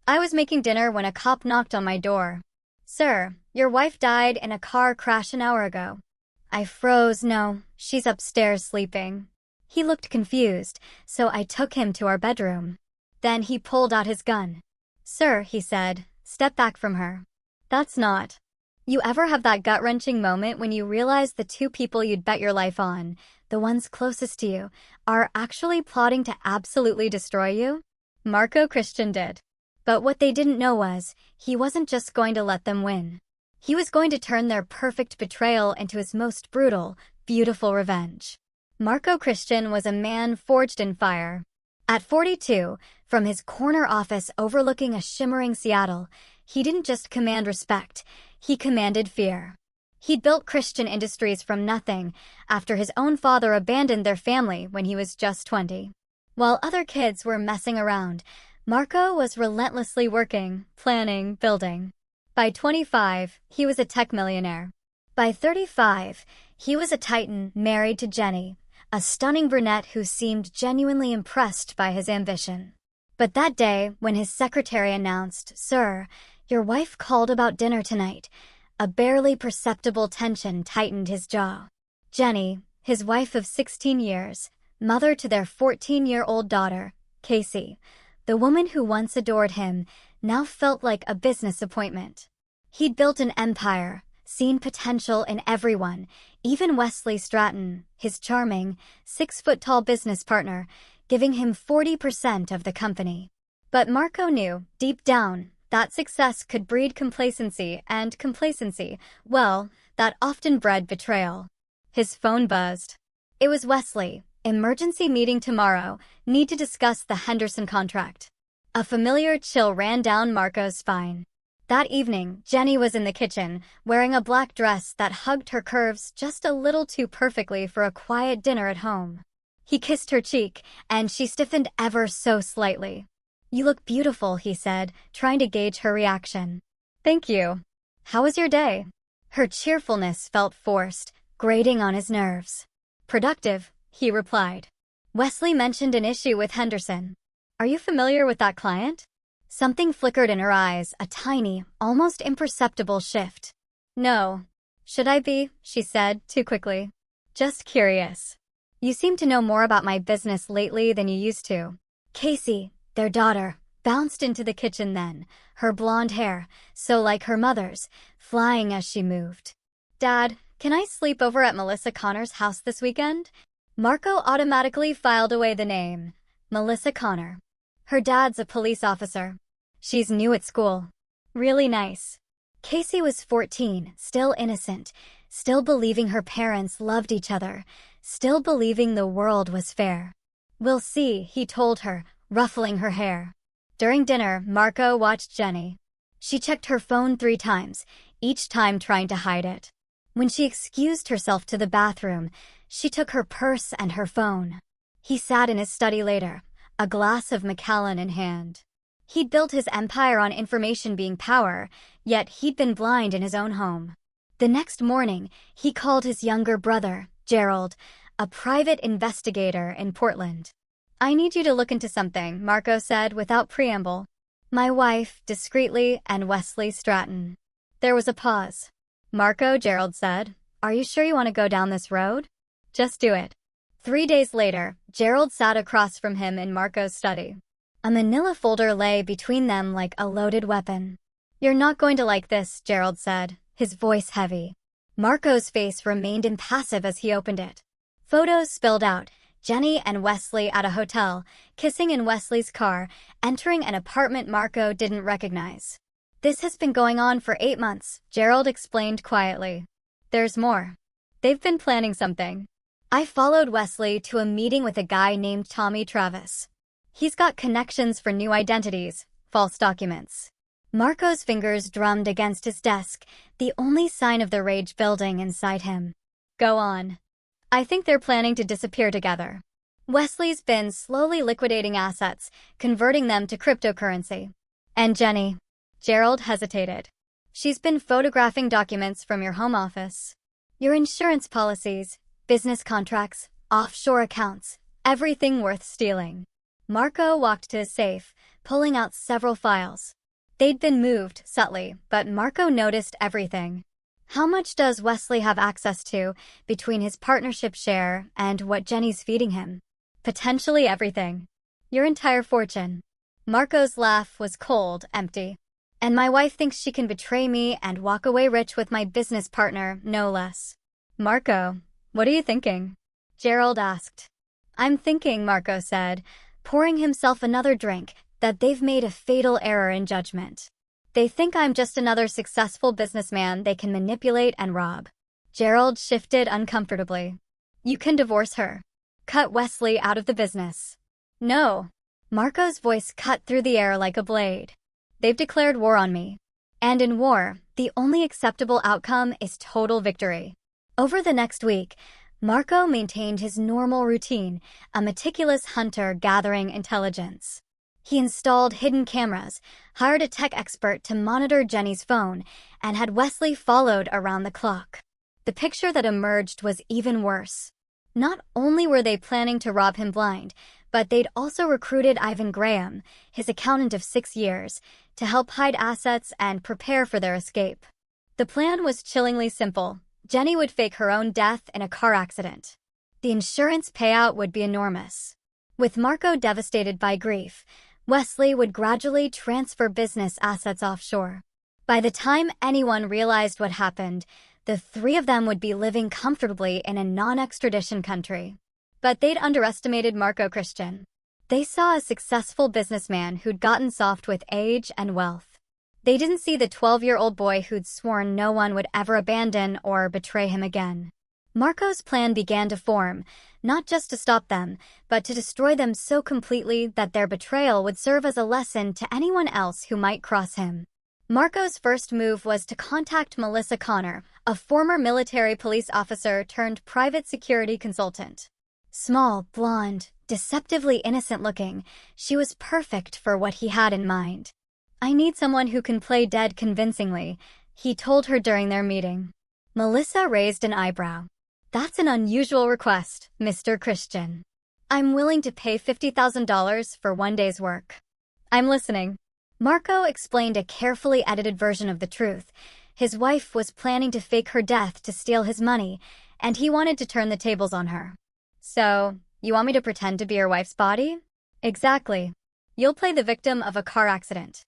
I was making dinner when a cop knocked on my door. Sir, your wife died in a car crash an hour ago. I froze. No, she's upstairs sleeping. He looked confused, so I took him to our bedroom. Then he pulled out his gun. Sir, he said, step back from her. That's not. You ever have that gut-wrenching moment when you realize the two people you'd bet your life on, the ones closest to you, are actually plotting to absolutely destroy you? Marco Christian did. But what they didn't know was, he wasn't just going to let them win. He was going to turn their perfect betrayal into his most brutal, beautiful revenge. Marco Christian was a man forged in fire. At 42, from his corner office overlooking a shimmering Seattle, he didn't just command respect, he commanded fear. He'd built Christian Industries from nothing after his own father abandoned their family when he was just 20. While other kids were messing around, Marco was relentlessly working, planning, building. By 25, he was a tech millionaire. By 35, he was a titan married to Jenny, a stunning brunette who seemed genuinely impressed by his ambition. But that day, when his secretary announced, "Sir, your wife called about dinner tonight," a barely perceptible tension tightened his jaw. Jenny, his wife of 16 years, mother to their 14-year-old daughter, Casey, the woman who once adored him, now felt like a business appointment. He'd built an empire, seen potential in everyone, even Wesley Stratton, his charming, 6-foot-tall business partner, giving him 40% of the company. But Marco knew, deep down, that success could breed complacency, and complacency, well, that often bred betrayal. His phone buzzed. It was Wesley. Emergency meeting tomorrow, need to discuss the Henderson contract. A familiar chill ran down Marco's spine. That evening, Jenny was in the kitchen, wearing a black dress that hugged her curves just a little too perfectly for a quiet dinner at home. He kissed her cheek, and she stiffened ever so slightly. "You look beautiful," he said, trying to gauge her reaction. "Thank you. How was your day?" Her cheerfulness felt forced, grating on his nerves. "Productive," he replied. Wesley mentioned an issue with Henderson. "Are you familiar with that client?" Something flickered in her eyes, a tiny, almost imperceptible shift. "No. Should I be?" she said, too quickly. "Just curious. You seem to know more about my business lately than you used to." Casey, their daughter, bounced into the kitchen then, her blonde hair, so like her mother's, flying as she moved. "Dad, can I sleep over at Melissa Connor's house this weekend?" Marco automatically filed away the name. Melissa Connor. Her dad's a police officer. She's new at school. Really nice. Casey was 14, still innocent, still believing her parents loved each other, still believing the world was fair. "We'll see," he told her, ruffling her hair. During dinner, Marco watched Jenny. She checked her phone 3 times, each time trying to hide it. When she excused herself to the bathroom, she took her purse and her phone. He sat in his study later, a glass of Macallan in hand. He'd built his empire on information being power, yet he'd been blind in his own home. The next morning, he called his younger brother, Gerald, a private investigator in Portland. "I need you to look into something," Marco said without preamble. "My wife, discreetly, and Wesley Stratton." There was a pause. "Marco," Gerald said, "are you sure you want to go down this road? Just do it." 3 days later, Gerald sat across from him in Marco's study. A manila folder lay between them like a loaded weapon. "You're not going to like this," Gerald said, his voice heavy. Marco's face remained impassive as he opened it. Photos spilled out, Jenny and Wesley at a hotel, kissing in Wesley's car, entering an apartment Marco didn't recognize. "This has been going on for 8 months, Gerald explained quietly. "There's more. They've been planning something. I followed Wesley to a meeting with a guy named Tommy Travis. He's got connections for new identities, false documents." Marco's fingers drummed against his desk, the only sign of the rage building inside him. "Go on." "I think they're planning to disappear together. Wesley's been slowly liquidating assets, converting them to cryptocurrency. And Jenny." Gerald hesitated. "She's been photographing documents from your home office. Your insurance policies, business contracts, offshore accounts, everything worth stealing." Marco walked to his safe, pulling out several files. They'd been moved subtly, but Marco noticed everything. How much does Wesley have access to between his partnership share and what Jenny's feeding him? Potentially everything. Your entire fortune. Marco's laugh was cold, empty. And my wife thinks she can betray me and walk away rich with my business partner, no less. Marco, what are you thinking? Gerald asked. I'm thinking, Marco said, pouring himself another drink, that they've made a fatal error in judgment. They think I'm just another successful businessman they can manipulate and rob. Gerald shifted uncomfortably. You can divorce her. Cut Wesley out of the business. No. Marco's voice cut through the air like a blade. They've declared war on me. And in war, the only acceptable outcome is total victory. Over the next week, Marco maintained his normal routine, a meticulous hunter gathering intelligence. He installed hidden cameras, hired a tech expert to monitor Jenny's phone, and had Wesley followed around the clock. The picture that emerged was even worse. Not only were they planning to rob him blind, but they'd also recruited Ivan Graham, his accountant of 6 years, to help hide assets and prepare for their escape. The plan was chillingly simple. Jenny would fake her own death in a car accident. The insurance payout would be enormous. With Marco devastated by grief, Wesley would gradually transfer business assets offshore. By the time anyone realized what happened, the three of them would be living comfortably in a non-extradition country. But they'd underestimated Marco Christian. They saw a successful businessman who'd gotten soft with age and wealth. They didn't see the 12-year-old boy who'd sworn no one would ever abandon or betray him again. Marco's plan began to form, not just to stop them, but to destroy them so completely that their betrayal would serve as a lesson to anyone else who might cross him. Marco's first move was to contact Melissa Connor, a former military police officer turned private security consultant. Small, blonde, deceptively innocent-looking, she was perfect for what he had in mind. I need someone who can play dead convincingly, he told her during their meeting. Melissa raised an eyebrow. That's an unusual request, Mr. Christian. I'm willing to pay $50,000 for 1 day's work. I'm listening. Marco explained a carefully edited version of the truth. His wife was planning to fake her death to steal his money, and he wanted to turn the tables on her. So, you want me to pretend to be your wife's body? Exactly. You'll play the victim of a car accident.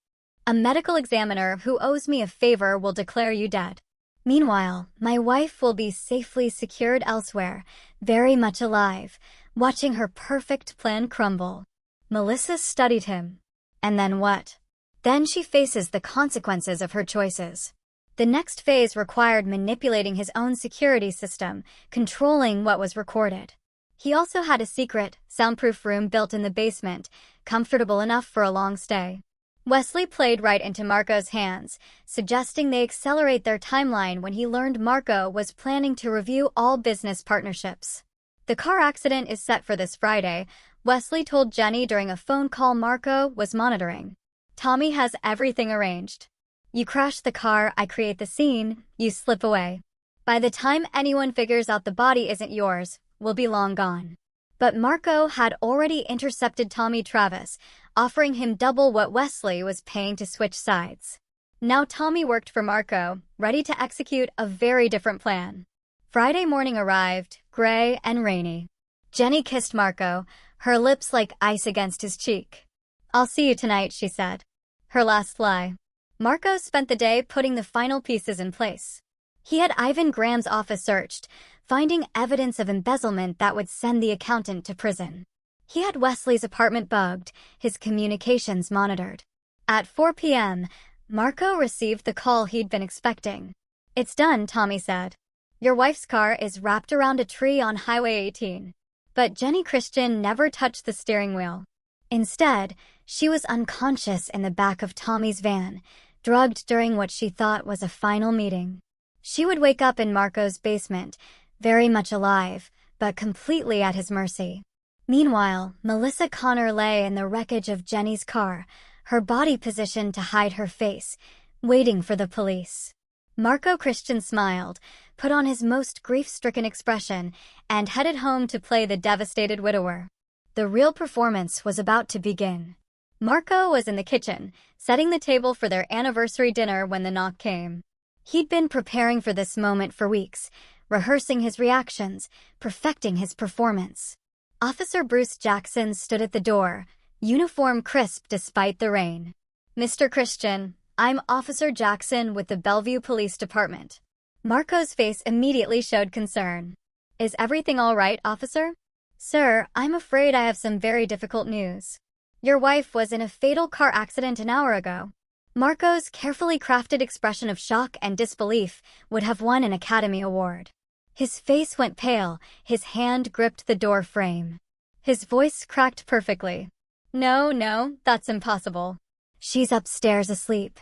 A medical examiner who owes me a favor will declare you dead. Meanwhile, my wife will be safely secured elsewhere, very much alive, watching her perfect plan crumble. Melissa studied him. And then what? Then she faces the consequences of her choices. The next phase required manipulating his own security system, controlling what was recorded. He also had a secret, soundproof room built in the basement, comfortable enough for a long stay. Wesley played right into Marco's hands, suggesting they accelerate their timeline when he learned Marco was planning to review all business partnerships. The car accident is set for this Friday, Wesley told Jenny during a phone call Marco was monitoring. Tommy has everything arranged. You crash the car, I create the scene, you slip away. By the time anyone figures out the body isn't yours, we'll be long gone. But Marco had already intercepted Tommy Travis, offering him double what Wesley was paying to switch sides. Now Tommy worked for Marco, ready to execute a very different plan. Friday morning arrived, gray and rainy. Jenny kissed Marco, her lips like ice against his cheek. I'll see you tonight, she said. Her last lie. Marco spent the day putting the final pieces in place. He had Ivan Graham's office searched, finding evidence of embezzlement that would send the accountant to prison. He had Wesley's apartment bugged, his communications monitored. At 4 p.m., Marco received the call he'd been expecting. It's done, Tommy said. Your wife's car is wrapped around a tree on Highway 18. But Jenny Christian never touched the steering wheel. Instead, she was unconscious in the back of Tommy's van, drugged during what she thought was a final meeting. She would wake up in Marco's basement, very much alive, but completely at his mercy. Meanwhile, Melissa Connor lay in the wreckage of Jenny's car, her body positioned to hide her face, waiting for the police. Marco Christian smiled, put on his most grief-stricken expression, and headed home to play the devastated widower. The real performance was about to begin. Marco was in the kitchen, setting the table for their anniversary dinner when the knock came. He'd been preparing for this moment for weeks, rehearsing his reactions, perfecting his performance. Officer Bruce Jackson stood at the door, uniform crisp despite the rain. "Mr. Christian, I'm Officer Jackson with the Bellevue Police Department." Marco's face immediately showed concern. "Is everything all right, officer?" "Sir, I'm afraid I have some very difficult news. Your wife was in a fatal car accident an hour ago." Marco's carefully crafted expression of shock and disbelief would have won an Academy Award. His face went pale, his hand gripped the door frame. His voice cracked perfectly. No, that's impossible. She's upstairs asleep.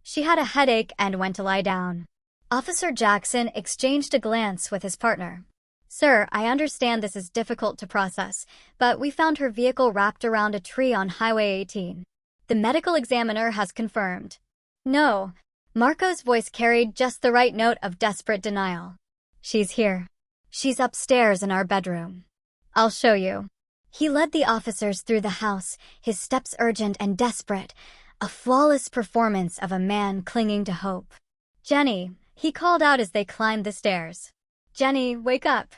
She had a headache and went to lie down." Officer Jackson exchanged a glance with his partner. "Sir, I understand this is difficult to process, but we found her vehicle wrapped around a tree on Highway 18. The medical examiner has confirmed." "No." Marco's voice carried just the right note of desperate denial. "She's here. She's upstairs in our bedroom. I'll show you." He led the officers through the house, his steps urgent and desperate, a flawless performance of a man clinging to hope. "Jenny," he called out as they climbed the stairs. "Jenny, wake up.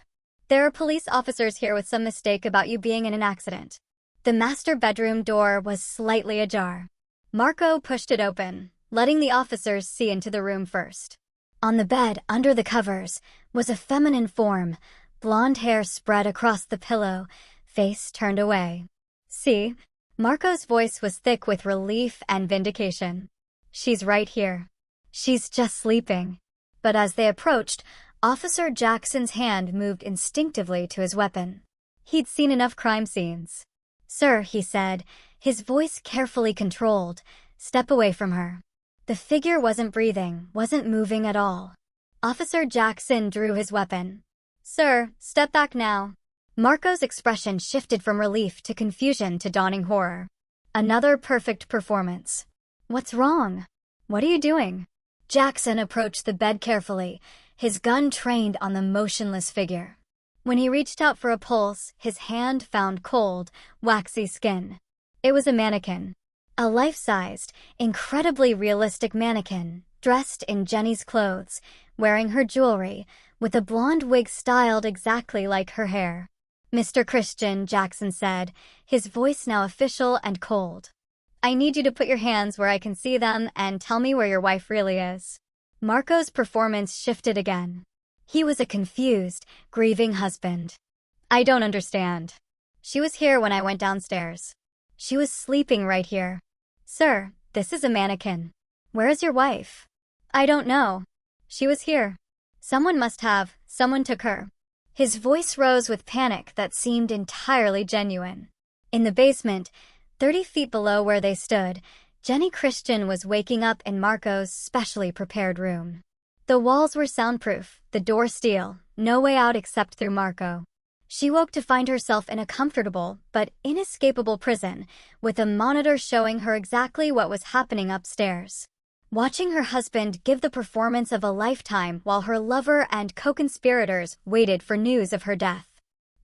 There are police officers here with some mistake about you being in an accident." The master bedroom door was slightly ajar. Marco pushed it open, letting the officers see into the room first. On the bed, under the covers, was a feminine form, blonde hair spread across the pillow, face turned away. "See?" Marco's voice was thick with relief and vindication. "She's right here. She's just sleeping." But as they approached, Officer Jackson's hand moved instinctively to his weapon. He'd seen enough crime scenes. "Sir," he said, his voice carefully controlled, "step away from her." The figure wasn't breathing, wasn't moving at all. Officer Jackson drew his weapon. "Sir, step back now." Marco's expression shifted from relief to confusion to dawning horror. Another perfect performance. "What's wrong? What are you doing?" Jackson approached the bed carefully, his gun trained on the motionless figure. When he reached out for a pulse, his hand found cold, waxy skin. It was a mannequin. A life-sized, incredibly realistic mannequin, dressed in Jenny's clothes, wearing her jewelry, with a blonde wig styled exactly like her hair. "Mr. Christian," Jackson said, his voice now official and cold. "I need you to put your hands where I can see them and tell me where your wife really is." Marco's performance shifted again. He was a confused, grieving husband. "I don't understand. She was here when I went downstairs. She was sleeping right here." "Sir, this is a mannequin. Where is your wife?" "I don't know. She was here. Someone took her." His voice rose with panic that seemed entirely genuine. In the basement, 30 feet below where they stood, Jenny Christian was waking up in Marco's specially prepared room. The walls were soundproof, the door steel, no way out except through Marco. She woke to find herself in a comfortable but inescapable prison, with a monitor showing her exactly what was happening upstairs. Watching her husband give the performance of a lifetime while her lover and co-conspirators waited for news of her death.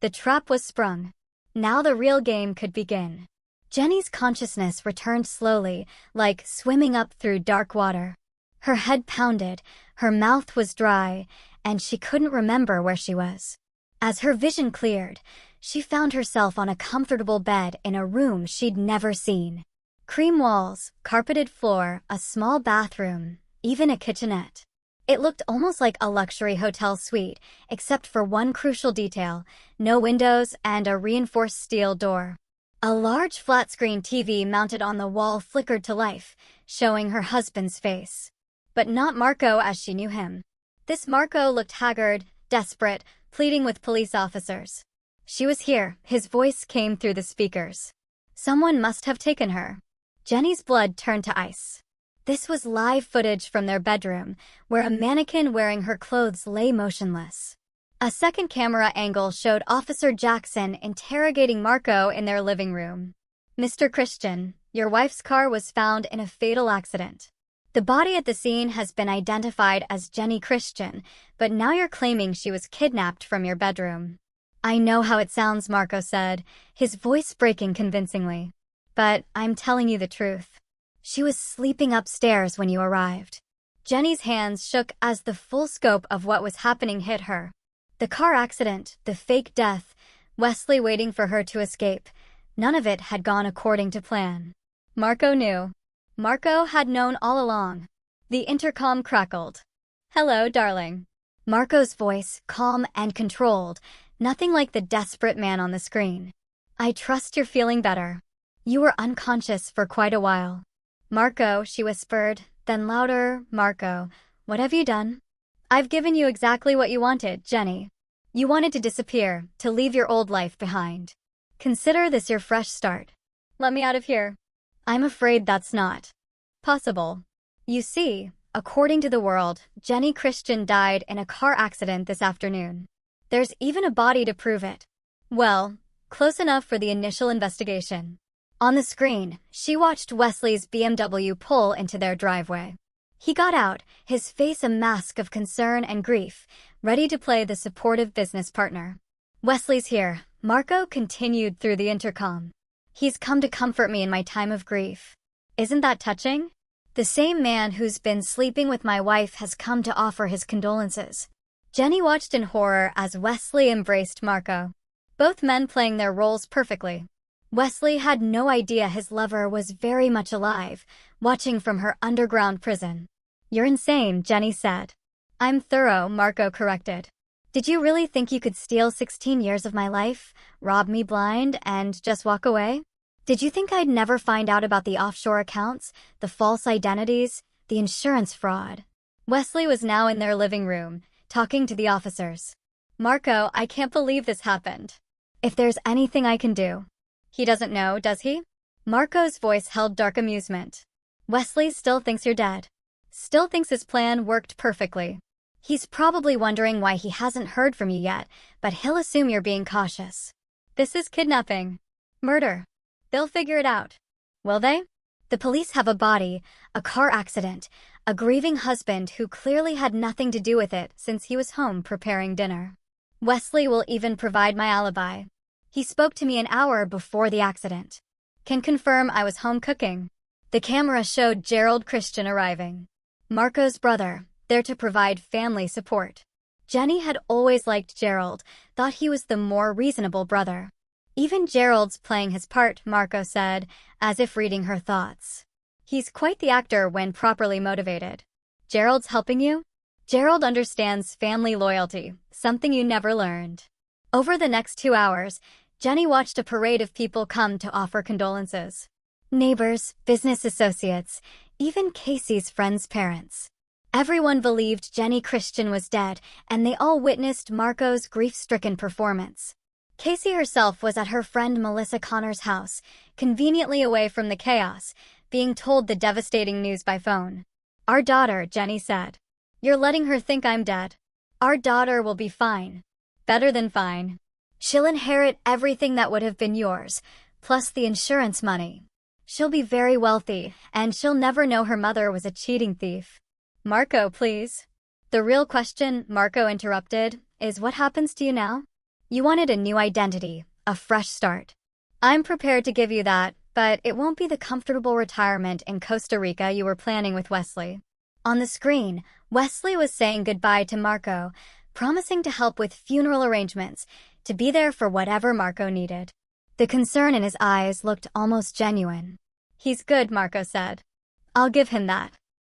The trap was sprung. Now the real game could begin. Jenny's consciousness returned slowly, like swimming up through dark water. Her head pounded, her mouth was dry, and she couldn't remember where she was. As her vision cleared, she found herself on a comfortable bed in a room she'd never seen. Cream walls, carpeted floor, a small bathroom, even a kitchenette. It looked almost like a luxury hotel suite, except for one crucial detail: no windows and a reinforced steel door. A large flat-screen TV mounted on the wall flickered to life, showing her husband's face. But not Marco as she knew him. This Marco looked haggard, desperate, pleading with police officers. "She was here," his voice came through the speakers. "Someone must have taken her." Jenny's blood turned to ice. This was live footage from their bedroom, where a mannequin wearing her clothes lay motionless. A second camera angle showed Officer Jackson interrogating Marco in their living room. "Mr. Christian, your wife's car was found in a fatal accident. The body at the scene has been identified as Jenny Christian, but now you're claiming she was kidnapped from your bedroom." "I know how it sounds," Marco said, his voice breaking convincingly. but I'm telling you the truth. She was sleeping upstairs when you arrived. Jenny's hands shook as the full scope of what was happening hit her. The car accident, the fake death, Wesley waiting for her to escape. None of it had gone according to plan. Marco knew. Marco had known all along. The intercom crackled. "Hello, darling." Marco's voice, calm and controlled, nothing like the desperate man on the screen. "I trust you're feeling better. You were unconscious for quite a while." "Marco," she whispered, then louder, "Marco, what have you done?" "I've given you exactly what you wanted, Jenny. You wanted to disappear, to leave your old life behind. Consider this your fresh start. Let me out of here." "I'm afraid that's not possible. You see, according to the world, Jenny Christian died in a car accident this afternoon. There's even a body to prove it. Well, close enough for the initial investigation." On the screen, she watched Wesley's BMW pull into their driveway. He got out, his face a mask of concern and grief, ready to play the supportive business partner. "Wesley's here," Marco continued through the intercom. "He's come to comfort me in my time of grief. Isn't that touching? The same man who's been sleeping with my wife has come to offer his condolences." Jenny watched in horror as Wesley embraced Marco, both men playing their roles perfectly. Wesley had no idea his lover was very much alive, watching from her underground prison. "You're insane," Jenny said. "I'm thorough," Marco corrected. "Did you really think you could steal 16 years of my life, rob me blind, and just walk away? Did you think I'd never find out about the offshore accounts, the false identities, the insurance fraud?" Wesley was now in their living room, talking to the officers. "Marco, I can't believe this happened. If there's anything I can do." "He doesn't know, does he?" Marco's voice held dark amusement. "Wesley still thinks you're dead. Still thinks his plan worked perfectly. He's probably wondering why he hasn't heard from you yet, but he'll assume you're being cautious. This is kidnapping. Murder. They'll figure it out. Will they? The police have a body, a car accident, a grieving husband who clearly had nothing to do with it since he was home preparing dinner. Wesley will even provide my alibi. He spoke to me an hour before the accident. Can confirm I was home cooking." The camera showed Gerald Christian arriving. Marco's brother, there to provide family support. Jenny had always liked Gerald, thought he was the more reasonable brother. "Even Gerald's playing his part," Marco said, as if reading her thoughts. "He's quite the actor when properly motivated." "Gerald's helping you?" "Gerald understands family loyalty, something you never learned." Over the next 2 hours, Jenny watched a parade of people come to offer condolences. Neighbors, business associates, even Casey's friends' parents. Everyone believed Jenny Christian was dead, and they all witnessed Marco's grief-stricken performance. Casey herself was at her friend Melissa Connor's house, conveniently away from the chaos, being told the devastating news by phone. "Our daughter," Jenny said. "You're letting her think I'm dead. Our daughter will be fine. Better than fine. She'll inherit everything that would have been yours, plus the insurance money. She'll be very wealthy, and she'll never know her mother was a cheating thief." "Marco, please." "The real question," Marco interrupted, "is what happens to you now? You wanted a new identity, a fresh start. I'm prepared to give you that, but it won't be the comfortable retirement in Costa Rica you were planning with Wesley." On the screen, Wesley was saying goodbye to Marco, promising to help with funeral arrangements, to be there for whatever Marco needed. The concern in his eyes looked almost genuine. "He's good," Marco said. "I'll give him that.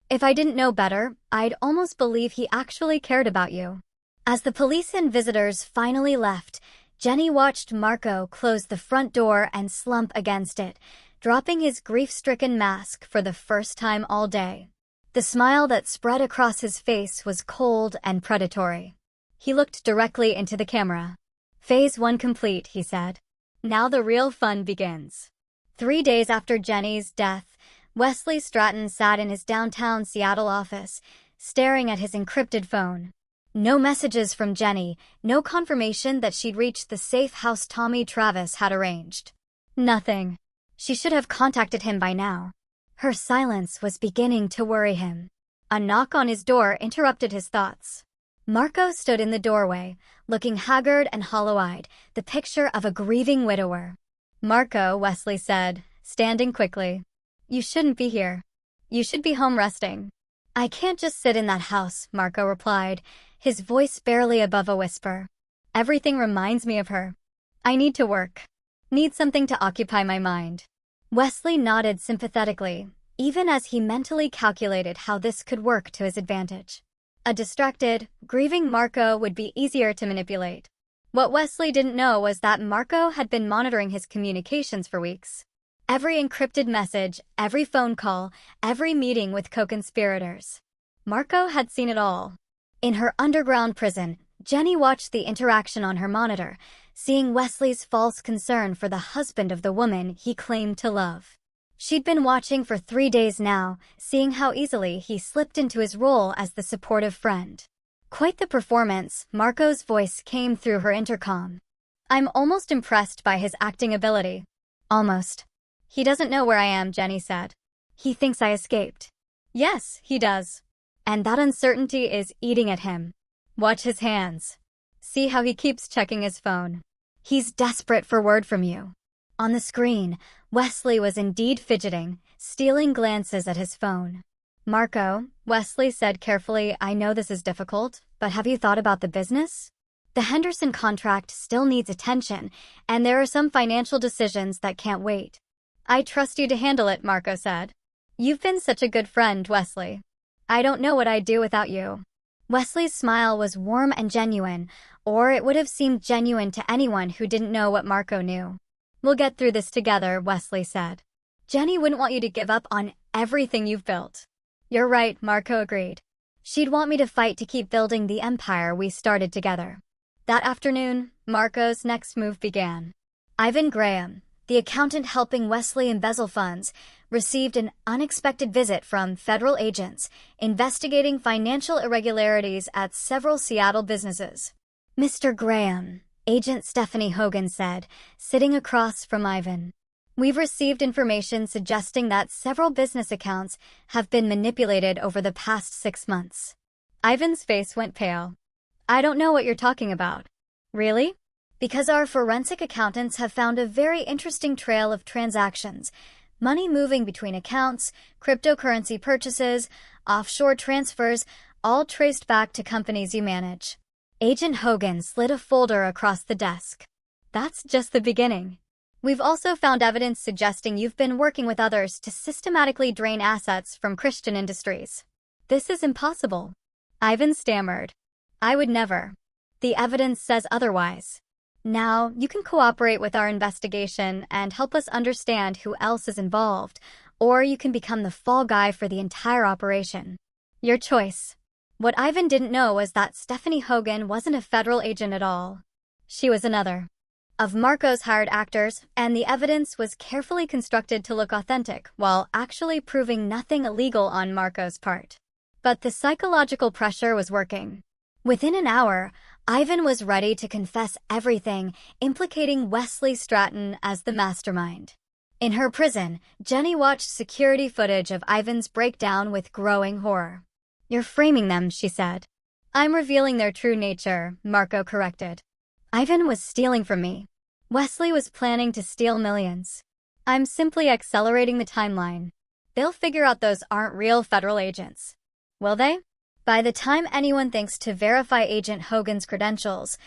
If I didn't know better, I'd almost believe he actually cared about you." As the police and visitors finally left, Jenny watched Marco close the front door and slump against it, dropping his grief-stricken mask for the first time all day. The smile that spread across his face was cold and predatory. He looked directly into the camera. "Phase 1 complete," he said. "Now the real fun begins." 3 days after Jenny's death, Wesley Stratton sat in his downtown Seattle office, staring at his encrypted phone. No messages from Jenny, no confirmation that she'd reached the safe house Tommy Travis had arranged. Nothing. She should have contacted him by now. Her silence was beginning to worry him. A knock on his door interrupted his thoughts. Marco stood in the doorway, looking haggard and hollow-eyed, the picture of a grieving widower. "Marco," Wesley said, standing quickly. You shouldn't be here. You should be home resting. I can't just sit in that house, Marco replied, his voice barely above a whisper. Everything reminds me of her. I need to work. Need something to occupy my mind. Wesley nodded sympathetically, even as he mentally calculated how this could work to his advantage. A distracted, grieving Marco would be easier to manipulate. What Wesley didn't know was that Marco had been monitoring his communications for weeks. Every encrypted message, every phone call, every meeting with co-conspirators. Marco had seen it all. In her underground prison, Jenny watched the interaction on her monitor, seeing Wesley's false concern for the husband of the woman he claimed to love. She'd been watching for 3 days now, seeing how easily he slipped into his role as the supportive friend. Quite the performance, Marco's voice came through her intercom. I'm almost impressed by his acting ability. Almost. He doesn't know where I am, Jenny said. He thinks I escaped. Yes, he does. And that uncertainty is eating at him. Watch his hands. See how he keeps checking his phone. He's desperate for word from you. On the screen, Wesley was indeed fidgeting, stealing glances at his phone. Marco, Wesley said carefully, I know this is difficult, but have you thought about the business? The Henderson contract still needs attention, and there are some financial decisions that can't wait. I trust you to handle it, Marco said. You've been such a good friend, Wesley. I don't know what I'd do without you. Wesley's smile was warm and genuine, or it would have seemed genuine to anyone who didn't know what Marco knew. We'll get through this together, Wesley said. Jenny wouldn't want you to give up on everything you've built. You're right, Marco agreed. She'd want me to fight to keep building the empire we started together. That afternoon, Marco's next move began. Ivan Graham, the accountant helping Wesley embezzle funds, received an unexpected visit from federal agents investigating financial irregularities at several Seattle businesses. Mr. Graham, Agent Stephanie Hogan said, sitting across from Ivan. We've received information suggesting that several business accounts have been manipulated over the past 6 months. Ivan's face went pale. I don't know what you're talking about. Really? Because our forensic accountants have found a very interesting trail of transactions, money moving between accounts, cryptocurrency purchases, offshore transfers, all traced back to companies you manage. Agent Hogan slid a folder across the desk. That's just the beginning. We've also found evidence suggesting you've been working with others to systematically drain assets from Christian industries. This is impossible. Ivan stammered. I would never. The evidence says otherwise. Now, you can cooperate with our investigation and help us understand who else is involved, or you can become the fall guy for the entire operation. Your choice. What Ivan didn't know was that Stephanie Hogan wasn't a federal agent at all. She was another of Marco's hired actors, and the evidence was carefully constructed to look authentic, while actually proving nothing illegal on Marco's part. But the psychological pressure was working. Within an hour, Ivan was ready to confess everything, implicating Wesley Stratton as the mastermind. In her prison, Jenny watched security footage of Ivan's breakdown with growing horror. You're framing them, she said. I'm revealing their true nature, Marco corrected. Ivan was stealing from me. Wesley was planning to steal millions. I'm simply accelerating the timeline. They'll figure out those aren't real federal agents. Will they? By the time anyone thinks to verify Agent Hogan's credentials,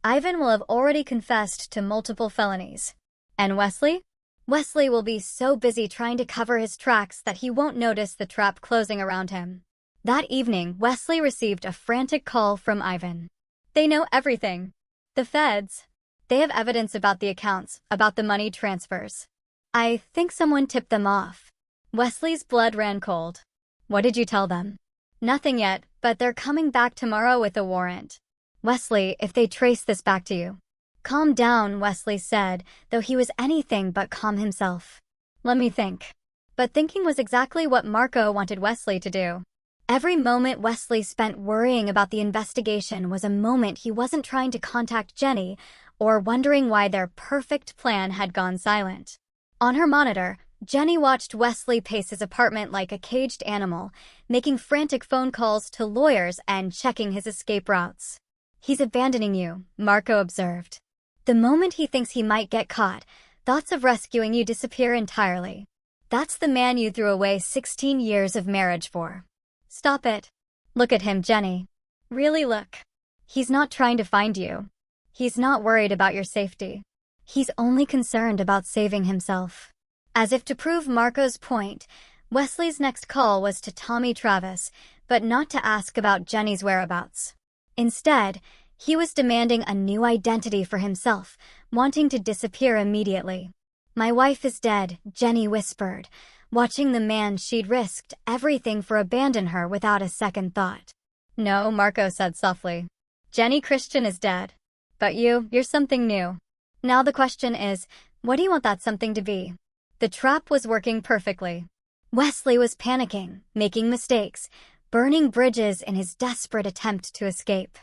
Ivan will have already confessed to multiple felonies. And Wesley? Wesley will be so busy trying to cover his tracks that he won't notice the trap closing around him. That evening, Wesley received a frantic call from Ivan. They know everything. The feds. They have evidence about the accounts, about the money transfers. I think someone tipped them off. Wesley's blood ran cold. What did you tell them? Nothing yet, but they're coming back tomorrow with a warrant. Wesley, if they trace this back to you. Calm down, Wesley said, though he was anything but calm himself. Let me think. But thinking was exactly what Marco wanted Wesley to do. Every moment Wesley spent worrying about the investigation was a moment he wasn't trying to contact Jenny or wondering why their perfect plan had gone silent. On her monitor, Jenny watched Wesley pace his apartment like a caged animal, making frantic phone calls to lawyers and checking his escape routes. He's abandoning you, Marco observed. The moment he thinks he might get caught, Thoughts of rescuing you disappear entirely. That's the man you threw away 16 years of marriage for. Stop it. Look at him, Jenny. Really look. He's not trying to find you. He's not worried about your safety. He's only concerned about saving himself. As if to prove Marco's point, Wesley's next call was to Tommy Travis, but not to ask about Jenny's whereabouts. Instead, he was demanding a new identity for himself, wanting to disappear immediately. My wife is dead, Jenny whispered, watching the man she'd risked everything for abandon her without a second thought. No, Marco said softly. Jenny Christian is dead. But you're something new. Now the question is, what do you want that something to be? The trap was working perfectly. Wesley was panicking, making mistakes, burning bridges in his desperate attempt to escape.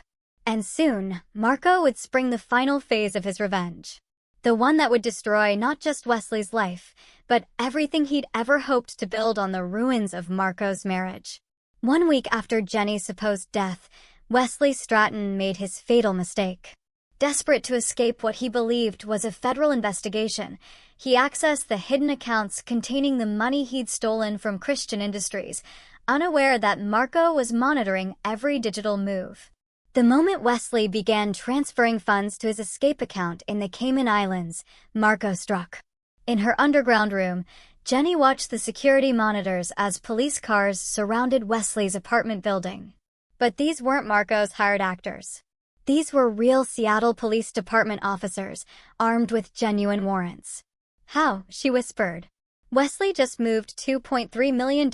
And soon, Marco would spring the final phase of his revenge. The one that would destroy not just Wesley's life, but everything he'd ever hoped to build on the ruins of Marco's marriage. 1 week after Jenny's supposed death, Wesley Stratton made his fatal mistake. Desperate to escape what he believed was a federal investigation, he accessed the hidden accounts containing the money he'd stolen from Christian Industries, unaware that Marco was monitoring every digital move. The moment Wesley began transferring funds to his escape account in the Cayman Islands, Marco struck. In her underground room, Jenny watched the security monitors as police cars surrounded Wesley's apartment building. But these weren't Marco's hired actors. These were real Seattle Police Department officers, armed with genuine warrants. How? She whispered. Wesley just moved $2.3 million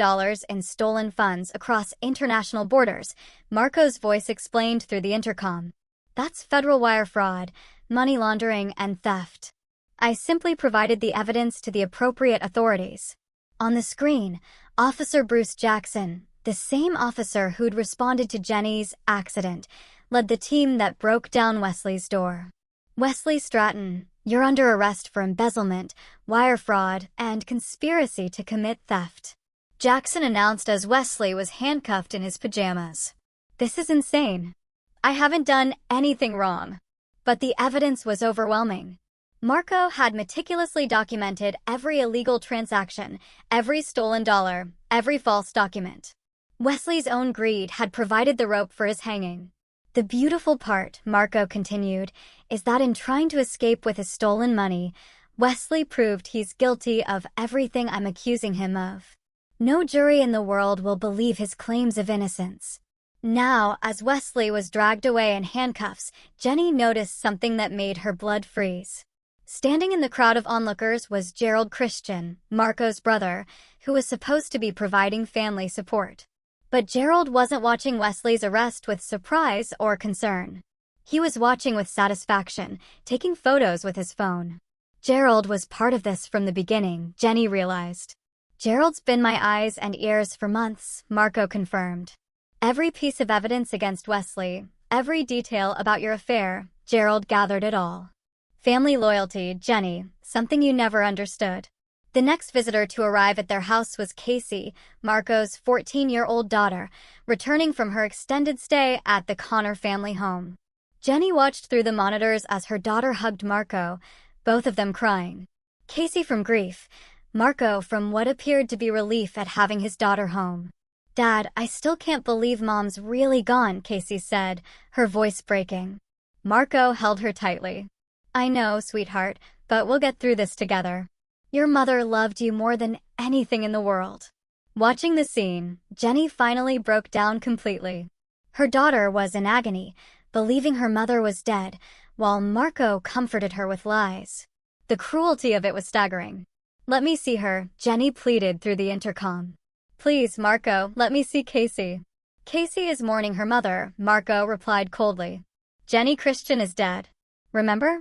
in stolen funds across international borders, Marco's voice explained through the intercom. That's federal wire fraud, money laundering, and theft. I simply provided the evidence to the appropriate authorities. On the screen, Officer Bruce Jackson, the same officer who'd responded to Jenny's accident, led the team that broke down Wesley's door. Wesley Stratton, you're under arrest for embezzlement, wire fraud, and conspiracy to commit theft, Jackson announced as Wesley was handcuffed in his pajamas. This is insane. I haven't done anything wrong. But the evidence was overwhelming. Marco had meticulously documented every illegal transaction, every stolen dollar, every false document. Wesley's own greed had provided the rope for his hanging. The beautiful part, Marco continued, is that in trying to escape with his stolen money, Wesley proved he's guilty of everything I'm accusing him of. No jury in the world will believe his claims of innocence. Now, as Wesley was dragged away in handcuffs, Jenny noticed something that made her blood freeze. Standing in the crowd of onlookers was Gerald Christian, Marco's brother, who was supposed to be providing family support. But Gerald wasn't watching Wesley's arrest with surprise or concern. He was watching with satisfaction, taking photos with his phone. Gerald was part of this from the beginning, Jenny realized. Gerald's been my eyes and ears for months, Marco confirmed. Every piece of evidence against Wesley, every detail about your affair, Gerald gathered it all. Family loyalty, Jenny, something you never understood. The next visitor to arrive at their house was Casey, Marco's 14-year-old daughter, returning from her extended stay at the Connor family home. Jenny watched through the monitors as her daughter hugged Marco, both of them crying. Casey from grief, Marco from what appeared to be relief at having his daughter home. Dad, I still can't believe Mom's really gone, Casey said, her voice breaking. Marco held her tightly. I know, sweetheart, but we'll get through this together. Your mother loved you more than anything in the world. Watching the scene, Jenny finally broke down completely. Her daughter was in agony, believing her mother was dead, while Marco comforted her with lies. The cruelty of it was staggering. Let me see her, Jenny pleaded through the intercom. Please, Marco, let me see Casey. Casey is mourning her mother, Marco replied coldly. Jenny Christian is dead. Remember?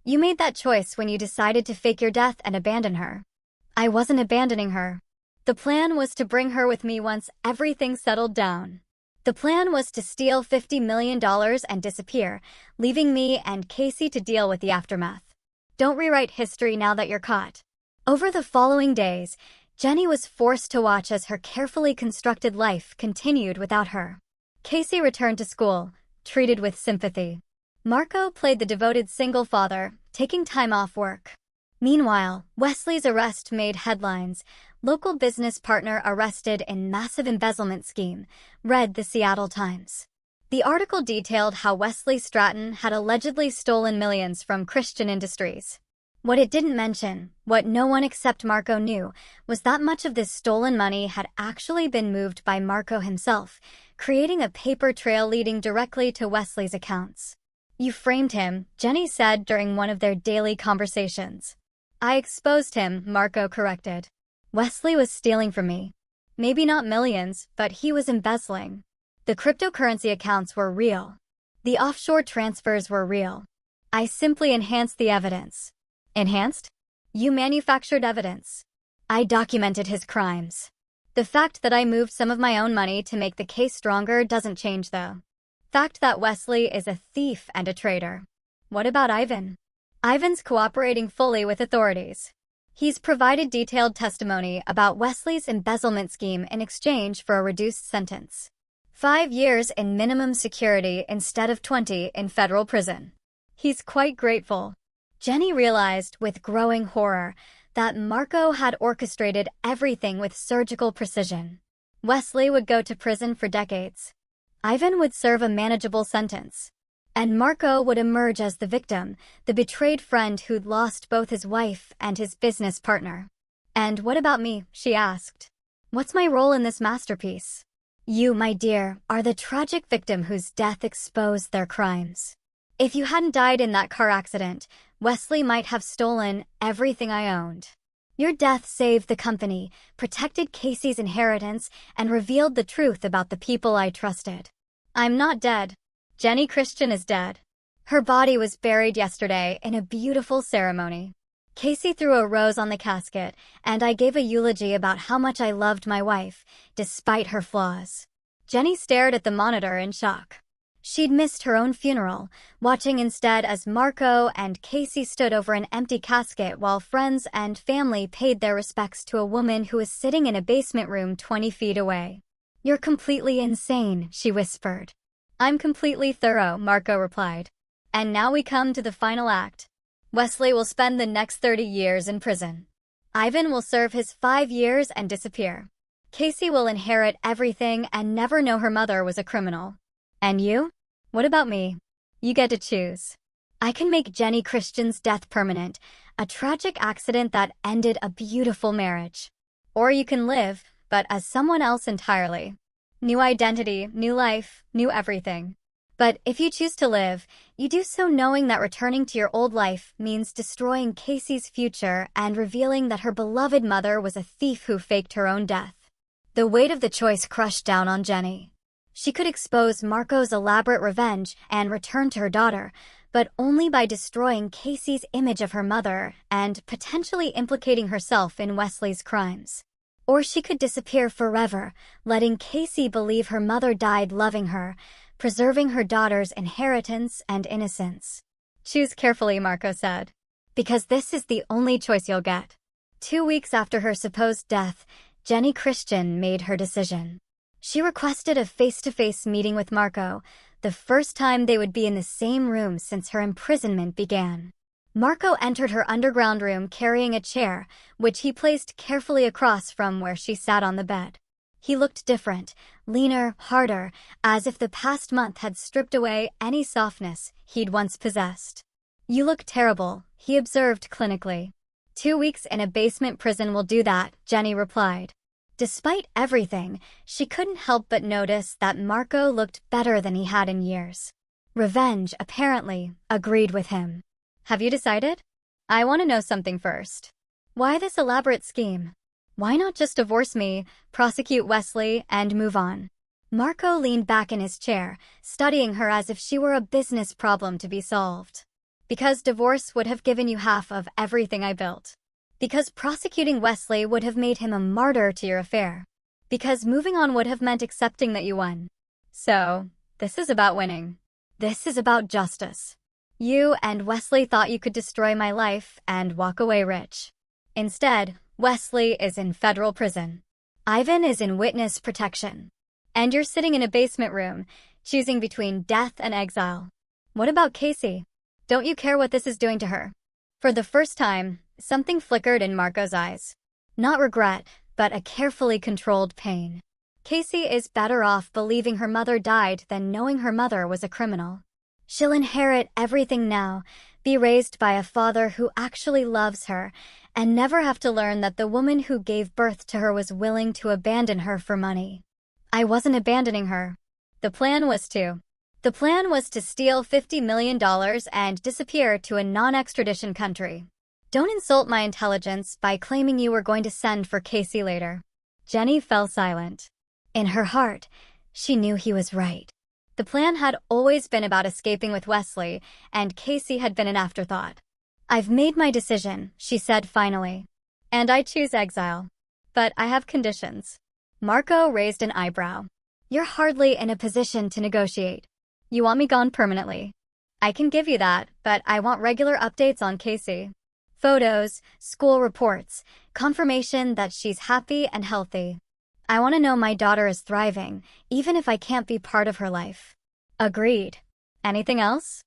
You made that choice when you decided to fake your death and abandon her. I wasn't abandoning her. The plan was to bring her with me once everything settled down. The plan was to steal $50 million and disappear, leaving me and Casey to deal with the aftermath. Don't rewrite history now that you're caught. Over the following days, Jenny was forced to watch as her carefully constructed life continued without her. Casey returned to school, treated with sympathy. Marco played the devoted single father, taking time off work. Meanwhile, Wesley's arrest made headlines. Local business partner arrested in massive embezzlement scheme, read the Seattle Times. The article detailed how Wesley Stratton had allegedly stolen millions from Christian Industries. What it didn't mention, what no one except Marco knew, was that much of this stolen money had actually been moved by Marco himself, creating a paper trail leading directly to Wesley's accounts. "You framed him," Jenny said during one of their daily conversations. "I exposed him," Marco corrected. "Wesley was stealing from me. Maybe not millions, but he was embezzling. The cryptocurrency accounts were real. The offshore transfers were real. I simply enhanced the evidence." "Enhanced?" "You manufactured evidence. I documented his crimes. The fact that I moved some of my own money to make the case stronger doesn't change, though. Fact that Wesley is a thief and a traitor." "What about Ivan?" "Ivan's cooperating fully with authorities. He's provided detailed testimony about Wesley's embezzlement scheme in exchange for a reduced sentence. 5 years in minimum security instead of 20 in federal prison. He's quite grateful." Jenny realized with growing horror that Marco had orchestrated everything with surgical precision. Wesley would go to prison for decades. Ivan would serve a manageable sentence. And Marco would emerge as the victim, the betrayed friend who'd lost both his wife and his business partner. "And what about me?" she asked. "What's my role in this masterpiece?" "You, my dear, are the tragic victim whose death exposed their crimes. If you hadn't died in that car accident, Wesley might have stolen everything I owned. Your death saved the company, protected Casey's inheritance, and revealed the truth about the people I trusted. I'm not dead. Jenny Christian is dead. Her body was buried yesterday in a beautiful ceremony. Casey threw a rose on the casket, and I gave a eulogy about how much I loved my wife, despite her flaws." Jenny stared at the monitor in shock. She'd missed her own funeral, watching instead as Marco and Casey stood over an empty casket while friends and family paid their respects to a woman who was sitting in a basement room 20 feet away. "You're completely insane," she whispered. "I'm completely thorough," Marco replied. "And now we come to the final act. Wesley will spend the next 30 years in prison. Ivan will serve his 5 years and disappear. Casey will inherit everything and never know her mother was a criminal. And you? What about me? You get to choose. I can make Jenny Christian's death permanent, a tragic accident that ended a beautiful marriage. Or you can live, but as someone else entirely. New identity, new life, new everything. But if you choose to live, you do so knowing that returning to your old life means destroying Casey's future and revealing that her beloved mother was a thief who faked her own death." The weight of the choice crushed down on Jenny. She could expose Marco's elaborate revenge and return to her daughter, but only by destroying Casey's image of her mother and potentially implicating herself in Wesley's crimes. Or she could disappear forever, letting Casey believe her mother died loving her, preserving her daughter's inheritance and innocence. "Choose carefully," Marco said, "because this is the only choice you'll get." 2 weeks after her supposed death, Jenny Christian made her decision. She requested a face-to-face meeting with Marco, the first time they would be in the same room since her imprisonment began. Marco entered her underground room carrying a chair, which he placed carefully across from where she sat on the bed. He looked different, leaner, harder, as if the past month had stripped away any softness he'd once possessed. "You look terrible," he observed clinically. 2 weeks in a basement prison will do that," Jenny replied. Despite everything, she couldn't help but notice that Marco looked better than he had in years. Revenge, apparently, agreed with him. "Have you decided?" "I want to know something first. Why this elaborate scheme? Why not just divorce me, prosecute Wesley, and move on?" Marco leaned back in his chair, studying her as if she were a business problem to be solved. "Because divorce would have given you half of everything I built. Because prosecuting Wesley would have made him a martyr to your affair. Because moving on would have meant accepting that you won. So, this is about winning. This is about justice. You and Wesley thought you could destroy my life and walk away rich. Instead, Wesley is in federal prison. Ivan is in witness protection. And you're sitting in a basement room, choosing between death and exile. What about Casey? Don't you care what this is doing to her? For the first time, something flickered in Marco's eyes. Not regret, but a carefully controlled pain. Casey is better off believing her mother died than knowing her mother was a criminal. She'll inherit everything now, be raised by a father who actually loves her, and never have to learn that the woman who gave birth to her was willing to abandon her for money. I wasn't abandoning her. The plan was to steal $50 million and disappear to a non-extradition country. Don't insult my intelligence by claiming you were going to send for Casey later. Jenny fell silent. In her heart, she knew he was right. The plan had always been about escaping with Wesley, and Casey had been an afterthought. I've made my decision, she said finally. And I choose exile. But I have conditions. Marco raised an eyebrow. You're hardly in a position to negotiate. You want me gone permanently. I can give you that, but I want regular updates on Casey. Photos, school reports, confirmation that she's happy and healthy. I want to know my daughter is thriving, even if I can't be part of her life. Agreed. Anything else?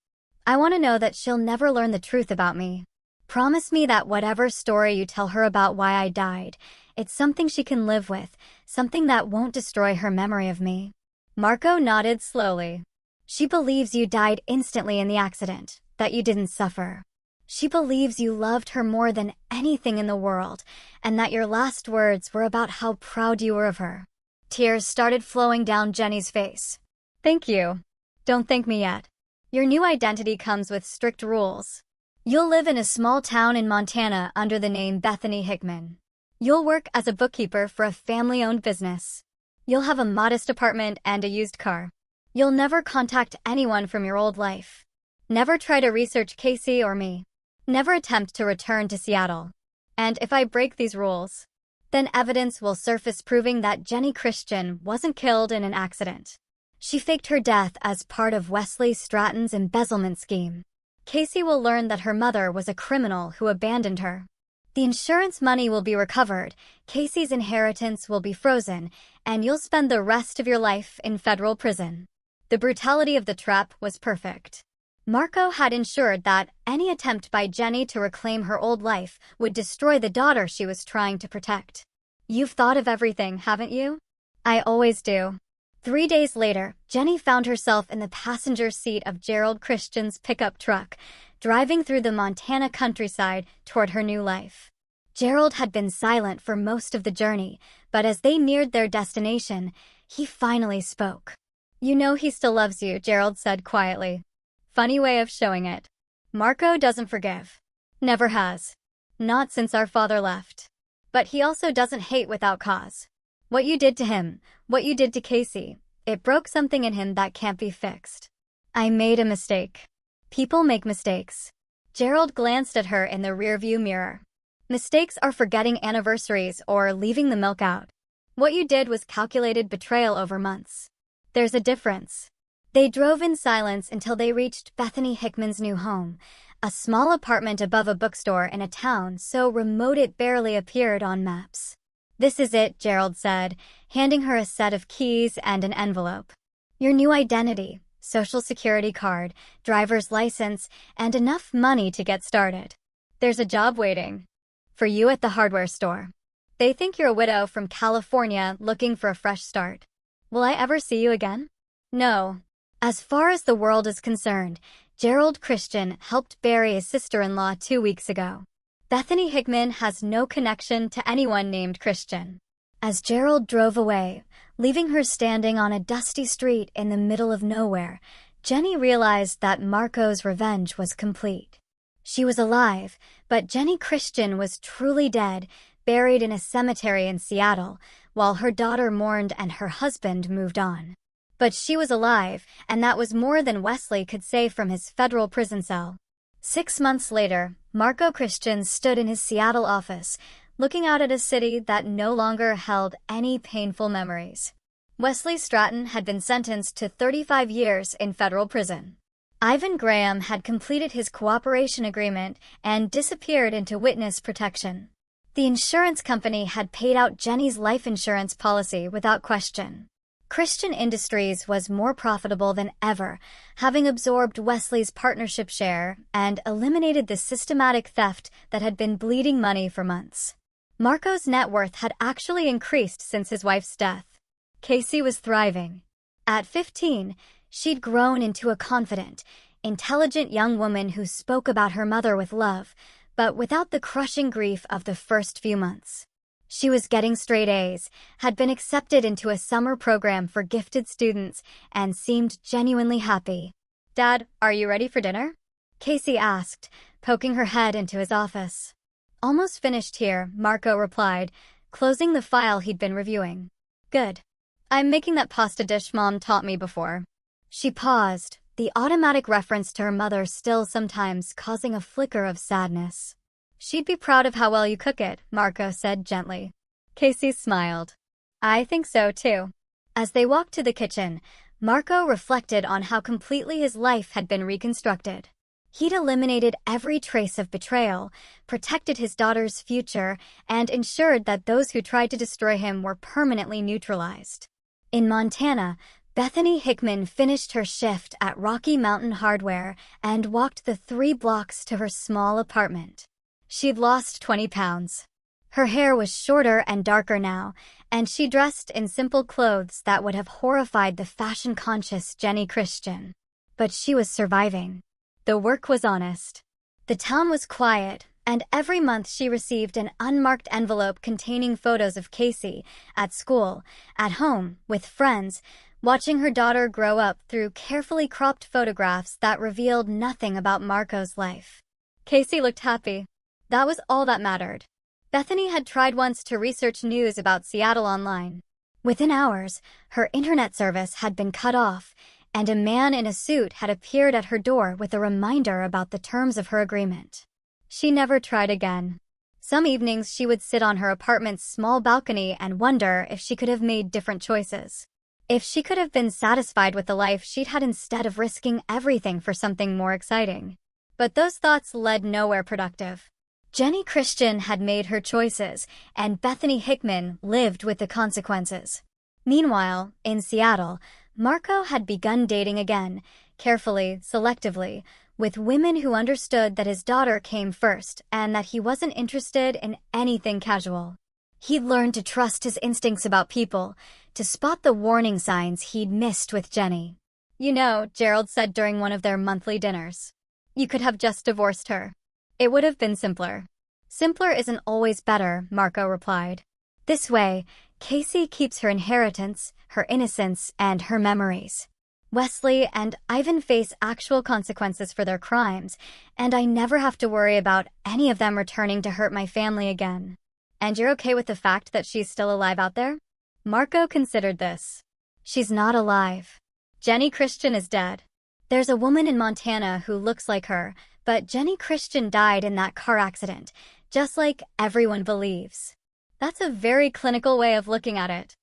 I want to know that she'll never learn the truth about me. Promise me that whatever story you tell her about why I died, it's something she can live with, something that won't destroy her memory of me. Marco nodded slowly. She believes you died instantly in the accident, that you didn't suffer. She believes you loved her more than anything in the world, and that your last words were about how proud you were of her. Tears started flowing down Jenny's face. Thank you. Don't thank me yet. Your new identity comes with strict rules. You'll live in a small town in Montana under the name Bethany Hickman. You'll work as a bookkeeper for a family-owned business. You'll have a modest apartment and a used car. You'll never contact anyone from your old life. Never try to research Casey or me. Never attempt to return to Seattle. And if I break these rules, then evidence will surface proving that Jenny Christian wasn't killed in an accident. She faked her death as part of Wesley Stratton's embezzlement scheme. Casey will learn that her mother was a criminal who abandoned her. The insurance money will be recovered, Casey's inheritance will be frozen, and you'll spend the rest of your life in federal prison. The brutality of the trap was perfect. Marco had ensured that any attempt by Jenny to reclaim her old life would destroy the daughter she was trying to protect. You've thought of everything, haven't you? I always do. 3 days later, Jenny found herself in the passenger seat of Gerald Christian's pickup truck, driving through the Montana countryside toward her new life. Gerald had been silent for most of the journey, but as they neared their destination, he finally spoke. You know he still loves you, Gerald said quietly. Funny way of showing it. Marco doesn't forgive. Never has. Not since our father left. But he also doesn't hate without cause. What you did to him, what you did to Casey, it broke something in him that can't be fixed. I made a mistake. People make mistakes. Gerald glanced at her in the rearview mirror. Mistakes are forgetting anniversaries or leaving the milk out. What you did was calculated betrayal over months. There's a difference. They drove in silence until they reached Bethany Hickman's new home, a small apartment above a bookstore in a town so remote it barely appeared on maps. This is it, Gerald said, handing her a set of keys and an envelope. Your new identity, social security card, driver's license, and enough money to get started. There's a job waiting for you at the hardware store. They think you're a widow from California looking for a fresh start. Will I ever see you again? No. As far as the world is concerned, Gerald Christian helped bury his sister-in-law 2 weeks ago. Bethany Hickman has no connection to anyone named Christian. As Gerald drove away, leaving her standing on a dusty street in the middle of nowhere, Jenny realized that Marco's revenge was complete. She was alive, but Jenny Christian was truly dead, buried in a cemetery in Seattle, while her daughter mourned and her husband moved on. But she was alive, and that was more than Wesley could say from his federal prison cell. 6 months later, Marco Christian stood in his Seattle office, looking out at a city that no longer held any painful memories. Wesley Stratton had been sentenced to 35 years in federal prison. Ivan Graham had completed his cooperation agreement and disappeared into witness protection. The insurance company had paid out Jenny's life insurance policy without question. Christian Industries was more profitable than ever, having absorbed Wesley's partnership share and eliminated the systematic theft that had been bleeding money for months. Marco's net worth had actually increased since his wife's death. Casey was thriving. At 15, she'd grown into a confident, intelligent young woman who spoke about her mother with love, but without the crushing grief of the first few months. She was getting straight A's, had been accepted into a summer program for gifted students, and seemed genuinely happy. "Dad, are you ready for dinner?" Casey asked, poking her head into his office. "Almost finished here," Marco replied, closing the file he'd been reviewing. "Good. I'm making that pasta dish Mom taught me before." She paused, the automatic reference to her mother still sometimes causing a flicker of sadness. "She'd be proud of how well you cook it," Marco said gently. Casey smiled. "I think so, too." As they walked to the kitchen, Marco reflected on how completely his life had been reconstructed. He'd eliminated every trace of betrayal, protected his daughter's future, and ensured that those who tried to destroy him were permanently neutralized. In Montana, Bethany Hickman finished her shift at Rocky Mountain Hardware and walked the 3 blocks to her small apartment. She'd lost 20 pounds. Her hair was shorter and darker now, and she dressed in simple clothes that would have horrified the fashion-conscious Jenny Christian. But she was surviving. The work was honest. The town was quiet, and every month she received an unmarked envelope containing photos of Casey, at school, at home, with friends, watching her daughter grow up through carefully cropped photographs that revealed nothing about Marco's life. Casey looked happy. That was all that mattered. Bethany had tried once to research news about Seattle online. Within hours, her internet service had been cut off, and a man in a suit had appeared at her door with a reminder about the terms of her agreement. She never tried again. Some evenings she would sit on her apartment's small balcony and wonder if she could have made different choices. If she could have been satisfied with the life she'd had instead of risking everything for something more exciting. But those thoughts led nowhere productive. Jenny Christian had made her choices, and Bethany Hickman lived with the consequences. Meanwhile, in Seattle, Marco had begun dating again, carefully, selectively, with women who understood that his daughter came first and that he wasn't interested in anything casual. He'd learned to trust his instincts about people, to spot the warning signs he'd missed with Jenny. "You know," Gerald said during one of their monthly dinners, "you could have just divorced her. It would have been simpler." "Simpler isn't always better," Marco replied. "This way, Casey keeps her inheritance, her innocence, and her memories. Wesley and Ivan face actual consequences for their crimes, and I never have to worry about any of them returning to hurt my family again." "And you're okay with the fact that she's still alive out there?" Marco considered this. "She's not alive. Jenny Christian is dead. There's a woman in Montana who looks like her, but Jenny Christian died in that car accident, just like everyone believes." That's a very clinical way of looking at it.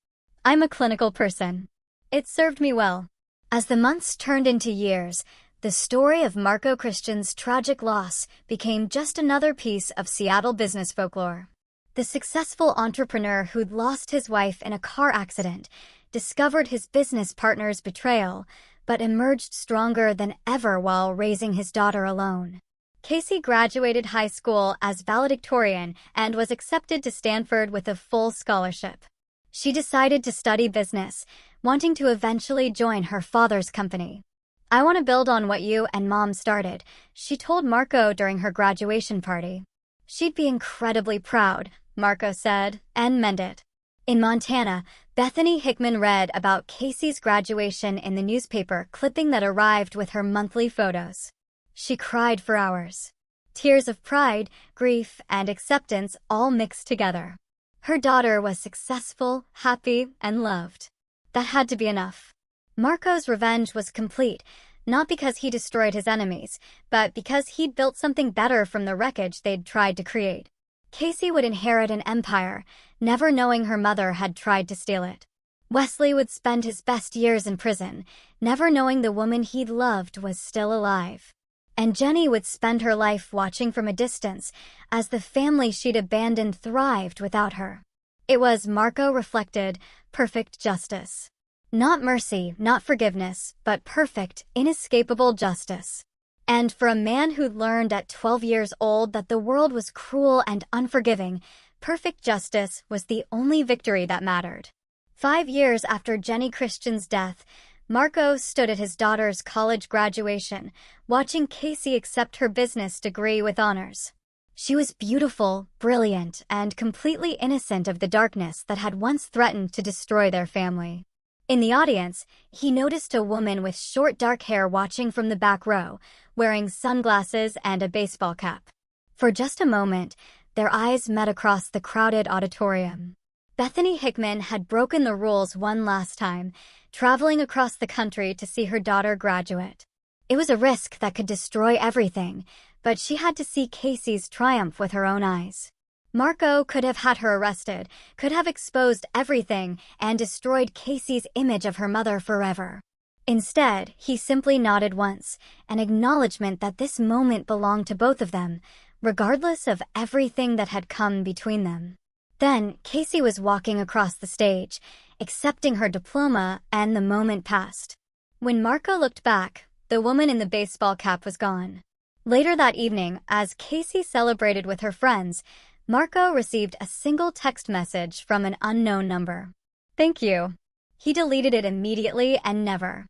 I'm a clinical person. It served me well. As the months turned into years, the story of Marco Christian's tragic loss became just another piece of Seattle business folklore. The successful entrepreneur who'd lost his wife in a car accident discovered his business partner's betrayal, but emerged stronger than ever while raising his daughter alone. Casey graduated high school as valedictorian and was accepted to Stanford with a full scholarship. She decided to study business, wanting to eventually join her father's company. "I want to build on what you and Mom started," she told Marco during her graduation party. "She'd be incredibly proud," Marco said, and meant it. In Montana, Bethany Hickman read about Casey's graduation in the newspaper clipping that arrived with her monthly photos. She cried for hours. Tears of pride, grief, and acceptance all mixed together. Her daughter was successful, happy, and loved. That had to be enough. Marco's revenge was complete, not because he destroyed his enemies, but because he'd built something better from the wreckage they'd tried to create. Casey would inherit an empire, never knowing her mother had tried to steal it. Wesley would spend his best years in prison, never knowing the woman he'd loved was still alive. And Jenny would spend her life watching from a distance as the family she'd abandoned thrived without her. It was, Marco reflected, perfect justice. Not mercy, not forgiveness, but perfect, inescapable justice. And for a man who'd learned at 12 years old that the world was cruel and unforgiving, perfect justice was the only victory that mattered. 5 years after Jenny Christian's death, Marco stood at his daughter's college graduation, watching Casey accept her business degree with honors. She was beautiful, brilliant, and completely innocent of the darkness that had once threatened to destroy their family. In the audience, he noticed a woman with short dark hair watching from the back row, wearing sunglasses and a baseball cap. For just a moment, their eyes met across the crowded auditorium. Bethany Hickman had broken the rules one last time, traveling across the country to see her daughter graduate. It was a risk that could destroy everything, but she had to see Casey's triumph with her own eyes. Marco could have had her arrested, could have exposed everything, and destroyed Casey's image of her mother forever. Instead, he simply nodded once, an acknowledgement that this moment belonged to both of them, regardless of everything that had come between them. Then, Casey was walking across the stage, accepting her diploma, and the moment passed. When Marco looked back, the woman in the baseball cap was gone. Later that evening, as Casey celebrated with her friends, Marco received a single text message from an unknown number. "Thank you." He deleted it immediately and never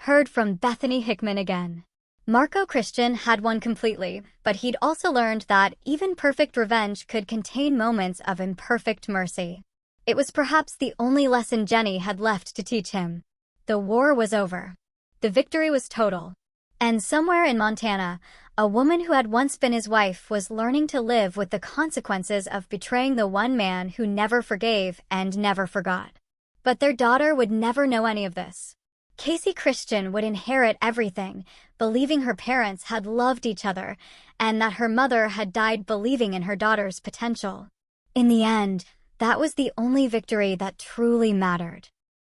heard from Bethany Hickman again. Marco Christian had won completely, but he'd also learned that even perfect revenge could contain moments of imperfect mercy. It was perhaps the only lesson Jenny had left to teach him. The war was over. The victory was total. And somewhere in Montana, a woman who had once been his wife was learning to live with the consequences of betraying the one man who never forgave and never forgot. But their daughter would never know any of this. Casey Christian would inherit everything, believing her parents had loved each other, and that her mother had died believing in her daughter's potential. In the end, that was the only victory that truly mattered.